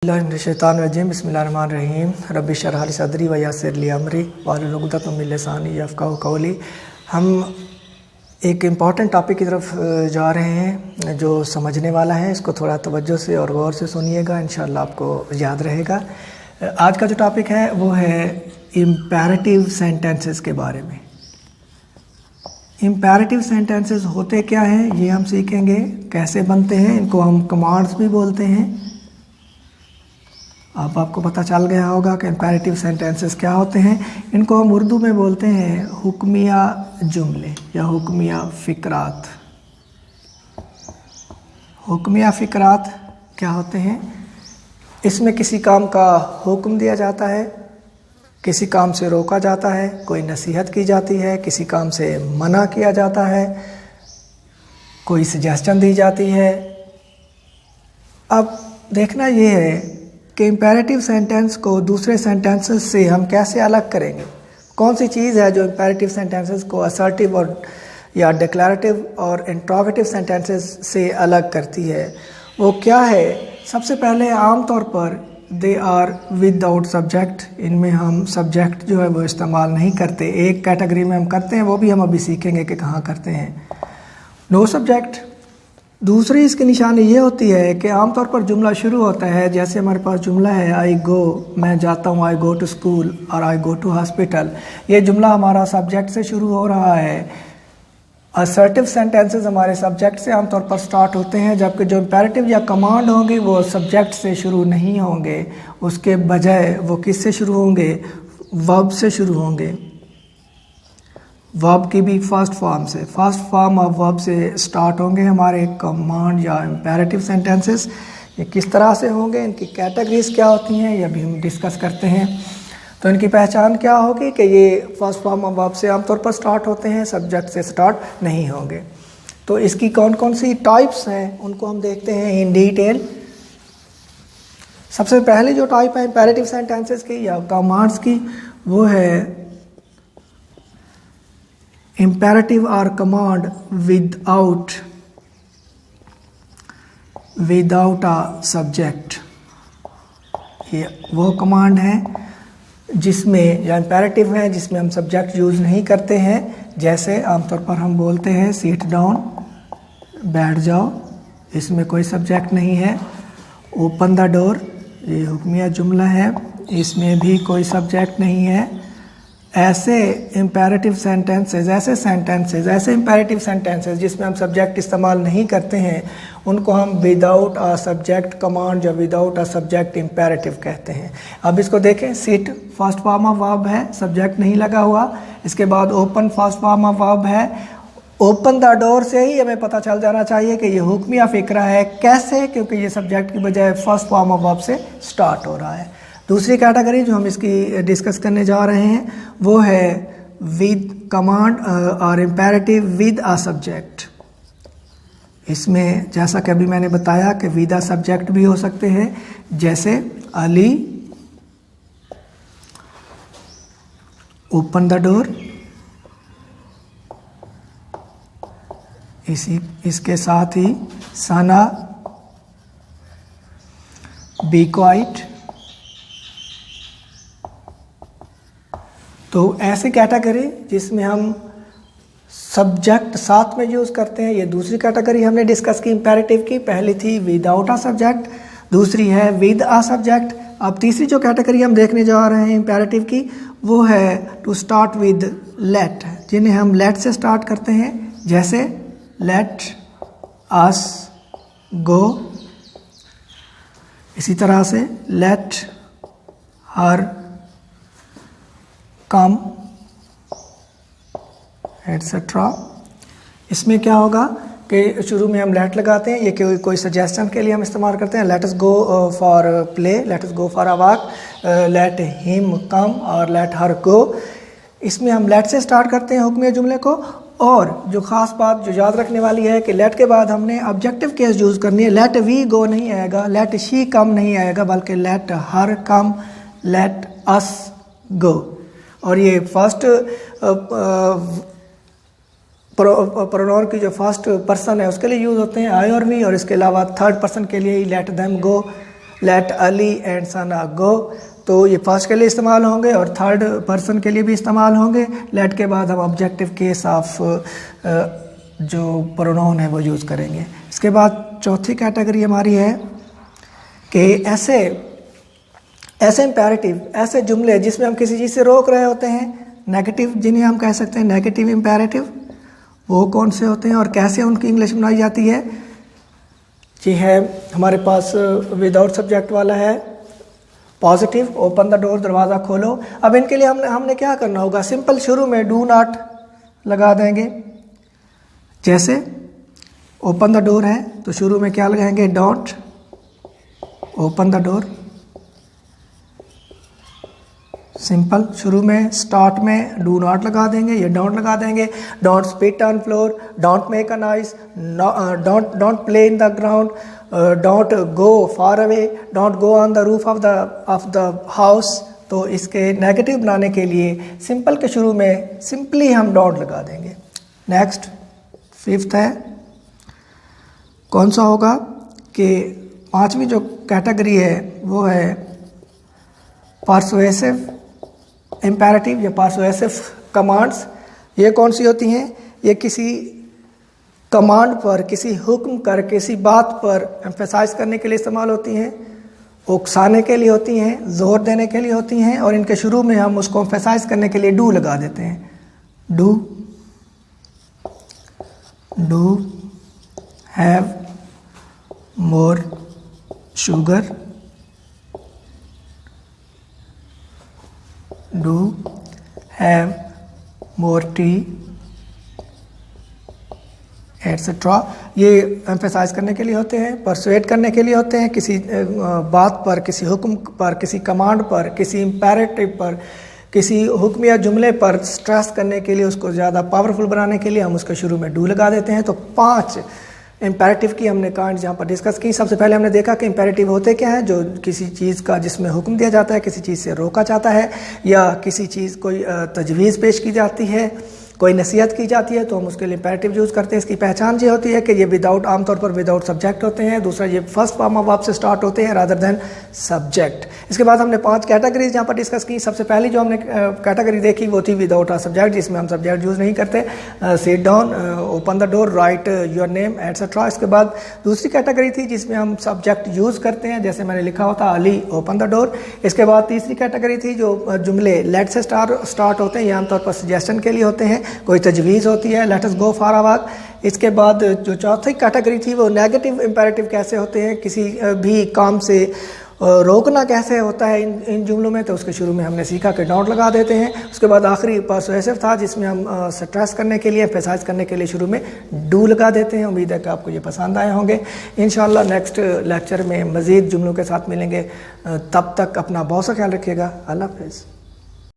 बिस्मिल्लाहिर्रहमानिर्रहीम बिस्मिल्लाहिर्रहमानिर्रहीम रब्बि इश्रह ली सदरी व यस्सिर ली अमरी वाहलुल उक़दतम मिन लिसानी यफ़क़हू क़ौली। हम एक इम्पॉर्टेंट टॉपिक की तरफ जा रहे हैं जो समझने वाला है। इसको थोड़ा तवज्जो से और गौर से सुनिएगा, इंशाअल्लाह आपको याद रहेगा। आज का जो टॉपिक है वो है इम्पेरेटिव सेंटेंसेस के बारे में। इम्पेरेटिव सेंटेंसेस होते क्या हैं ये हम सीखेंगे, कैसे बनते हैं। इनको हम कमांड्स भी बोलते हैं। अब आपको पता चल गया होगा कि इम्पेरेटिव सेंटेंसेस क्या होते हैं। इनको हम उर्दू में बोलते हैं हुक्मिया जुमले या हुक्मिया फ़िक्रात। हुक्मिया फ़िक्रात क्या होते हैं? इसमें किसी काम का हुक्म दिया जाता है, किसी काम से रोका जाता है, कोई नसीहत की जाती है, किसी काम से मना किया जाता है, कोई सजेशन दी जाती है। अब देखना ये है कि इम्पेरेटिव सेंटेंस को दूसरे सेंटेंसेस से हम कैसे अलग करेंगे। कौन सी चीज़ है जो इम्पेरेटिव सेंटेंसेस को असर्टिव और या डिक्लेरेटिव और इंट्रोगेटिव सेंटेंसेस से अलग करती है, वो क्या है? सबसे पहले आम तौर पर दे आर विदाउट सब्जेक्ट। इनमें हम सब्जेक्ट जो है वो इस्तेमाल नहीं करते। एक कैटेगरी में हम करते हैं, वो भी हम अभी सीखेंगे कि कहाँ करते हैं। No subject. दूसरी इसकी निशानी ये होती है कि आमतौर पर जुमला शुरू होता है, जैसे हमारे पास जुमला है आई गो, मैं जाता हूँ, आई गो टू स्कूल और आई गो टू हॉस्पिटल। ये जुमला हमारा सब्जेक्ट से शुरू हो रहा है। असर्टिव सेंटेंसेस हमारे सब्जेक्ट से आमतौर पर स्टार्ट होते हैं, जबकि जो इम्पेरेटिव या कमांड होंगे वो सब्जेक्ट से शुरू नहीं होंगे। उसके बजाय वो किससे शुरू होंगे? वर्ब से शुरू होंगे। वर्ब की भी फर्स्ट फॉर्म से, फर्स्ट फॉर्म ऑफ वर्ब से स्टार्ट होंगे हमारे कमांड या इम्पेरेटिव सेंटेंसेस। ये किस तरह से होंगे, इनकी कैटेगरीज क्या होती हैं, ये भी हम डिस्कस करते हैं। तो इनकी पहचान क्या होगी कि ये फर्स्ट फॉर्म ऑफ वर्ब से आमतौर पर स्टार्ट होते हैं, सब्जेक्ट से स्टार्ट नहीं होंगे। तो इसकी कौन कौन सी टाइप्स हैं उनको हम देखते हैं इन डिटेल। सबसे पहले जो टाइप है इम्पेरेटिव सेंटेंसेस की या कमांड्स की, वो है imperative or command without a subject। ये वो कमांड है जिसमें या इम्पेरेटिव है जिसमें हम सब्जेक्ट यूज़ नहीं करते हैं। जैसे आमतौर पर हम बोलते हैं सीट डाउन, बैठ जाओ, इसमें कोई सब्जेक्ट नहीं है। ओपन द डोर, ये हुक्मिया जुमला है, इसमें भी कोई सब्जेक्ट नहीं है। ऐसे इम्पेरेटिव सेंटेंसेस, ऐसे इम्पेरेटिव सेंटेंसेस जिसमें हम सब्जेक्ट इस्तेमाल नहीं करते हैं, उनको हम विदाउट अ सब्जेक्ट कमांड या विदाउट अ सब्जेक्ट इम्पेरेटिव कहते हैं। अब इसको देखें, sit first form of verb है, सब्जेक्ट नहीं लगा हुआ। इसके बाद open first form of verb है। ओपन द डोर से ही हमें पता चल जाना चाहिए कि ये हुक्मिया फ़िक्रा है। कैसे? क्योंकि ये सब्जेक्ट की बजाय फर्स्ट फॉर्म ऑफ वर्ब से स्टार्ट हो रहा है। दूसरी कैटेगरी जो हम इसकी डिस्कस करने जा रहे हैं वो है विद कमांड और इम्पेरेटिव विद अ सब्जेक्ट। इसमें जैसा कि अभी मैंने बताया कि विद अ सब्जेक्ट भी हो सकते हैं, जैसे अली ओपन द डोर। इसके साथ ही सना बी क्वाइट। तो ऐसी कैटेगरी जिसमें हम सब्जेक्ट साथ में यूज़ करते हैं, ये दूसरी कैटेगरी हमने डिस्कस की इम्पेरेटिव की। पहली थी विदाउट अ सब्जेक्ट, दूसरी है विद अ सब्जेक्ट। अब तीसरी जो कैटेगरी हम देखने जा रहे हैं इम्पेरेटिव की, वो है टू स्टार्ट विद लेट, जिन्हें हम लेट से स्टार्ट करते हैं। जैसे लेट अस गो, इसी तरह से लेट हर कम, एटसेट्रा। इसमें क्या होगा कि शुरू में हम लेट लगाते हैं, ये कोई सजेशन के लिए हम इस्तेमाल करते हैं। Let us go for play, let us go for a walk, let him come और लेट हर गो। इसमें हम लेट से स्टार्ट करते हैं हुक्मिया जुमले को। और जो ख़ास बात जो याद रखने वाली है कि लेट के बाद हमने ऑब्जेक्टिव केस यूज़ करनी है। लेट वी गो नहीं आएगा, लेट शी कम नहीं आएगा, बल्कि लेट हर कम, लेट अस गो। और ये फर्स्ट प्रोनाउन की जो फर्स्ट पर्सन है उसके लिए यूज़ होते हैं आई और वी, और इसके अलावा थर्ड पर्सन के लिए let them go, let Ali and Sana go, तो ये फर्स्ट के लिए इस्तेमाल होंगे और थर्ड पर्सन के लिए भी इस्तेमाल होंगे। लेट के बाद हम ऑब्जेक्टिव केस ऑफ जो प्रोनाउन है वो यूज़ करेंगे। इसके बाद चौथी कैटेगरी हमारी है कि ऐसे इम्पेरेटिव, ऐसे जुमले जिसमें हम किसी चीज़ से रोक रहे होते हैं, नेगेटिव, जिन्हें हम कह सकते हैं नेगेटिव इम्पेरेटिव, वो कौन से होते हैं और कैसे उनकी इंग्लिश बनाई जाती है। ये है हमारे पास विदाउट सब्जेक्ट वाला है पॉजिटिव, ओपन द डोर, दरवाज़ा खोलो। अब इनके लिए हमने क्या करना होगा, सिंपल शुरू में डू नॉट लगा देंगे। जैसे ओपन द डोर है तो शुरू में क्या लगाएंगे, don't open the door, simple. शुरू में स्टार्ट में डू नॉट लगा देंगे, ये डोंट लगा देंगे। Don't spit on floor, don't make a noise, don't play in the ground, don't go far away, don't go on the roof of the house. तो इसके नेगेटिव बनाने के लिए सिंपल के शुरू में सिंपली हम डोंट लगा देंगे। नेक्स्ट फिफ्थ है, कौन सा होगा कि पांचवी जो कैटेगरी है वो है परसुएसिव इम्पेरेटिव या परसुएसिव कमांड्स। ये कौन सी होती हैं, ये किसी कमांड पर, किसी हुक्म कर, किसी बात पर एम्फेसाइज करने के लिए इस्तेमाल होती हैं, उकसाने के लिए होती हैं, जोर देने के लिए होती हैं, और इनके शुरू में हम उसको एम्फेसाइज करने के लिए डू लगा देते हैं। Do have more sugar, do have more tea, etcetera. ये एम्फेसाइज करने के लिए होते हैं, परसुएट करने के लिए होते हैं, किसी बात पर, किसी हुक्म पर, किसी कमांड पर, किसी इम्पेरेटिव पर, किसी हुक्म या जुमले पर स्ट्रेस करने के लिए, उसको ज़्यादा पावरफुल बनाने के लिए हम उसके शुरू में डू लगा देते हैं। तो 5 इम्पेरेटिव की हमने काइंड यहाँ पर डिस्कस की। सबसे पहले हमने देखा कि इम्पेरेटिव होते क्या हैं, जो किसी चीज़ का जिसमें हुक्म दिया जाता है, किसी चीज़ से रोका जाता है, या किसी चीज़ कोई तजवीज़ पेश की जाती है, कोई नसीहत की जाती है, तो हम उसके लिए इम्पेरेटिव यूज़ करते हैं। इसकी पहचान ये होती है कि ये विदाउट, आमतौर पर विदाउट सब्जेक्ट होते हैं। दूसरा, ये फर्स्ट फॉर्म ऑफ वर्ब से स्टार्ट होते हैं रादर देन सब्जेक्ट। इसके बाद हमने 5 कैटेगरीज यहाँ पर डिस्कस की। सबसे पहली जो हमने कैटेगरी देखी वो थी विदाउट अ सब्जेक्ट, जिसमें हम सब्जेक्ट यूज़ नहीं करते, sit down, open the door, right your name, etcetera. इसके बाद दूसरी कैटेगरी थी जिसमें हम सब्जेक्ट यूज़ करते हैं, जैसे मैंने लिखा होता अली ओपन द डोर। इसके बाद तीसरी कैटेगरी थी जो जुमले लेट से स्टार्ट होते हैं, ये आमतौर पर सजेशन के लिए होते हैं, कोई तजवीज़ होती है, let us go for a walk. इसके बाद जो चौथी कैटेगरी थी वो नेगेटिव इम्पेरेटिव कैसे होते हैं, किसी भी काम से रोकना कैसे होता है इन जुमलों में, तो उसके शुरू में हमने सीखा कि डोंट लगा देते हैं। उसके बाद आखिरी परसुएसिव था जिसमें हम स्ट्रेस करने के लिए, एम्फेसाइज करने के लिए शुरू में डू लगा देते हैं। उम्मीद है कि आपको ये पसंद आए होंगे। इंशाल्लाह नेक्स्ट लेक्चर में मज़ीद जुमलों के साथ मिलेंगे। तब तक अपना बहुत सा ख्याल रखिएगा। अल्लाह हाफ़िज़।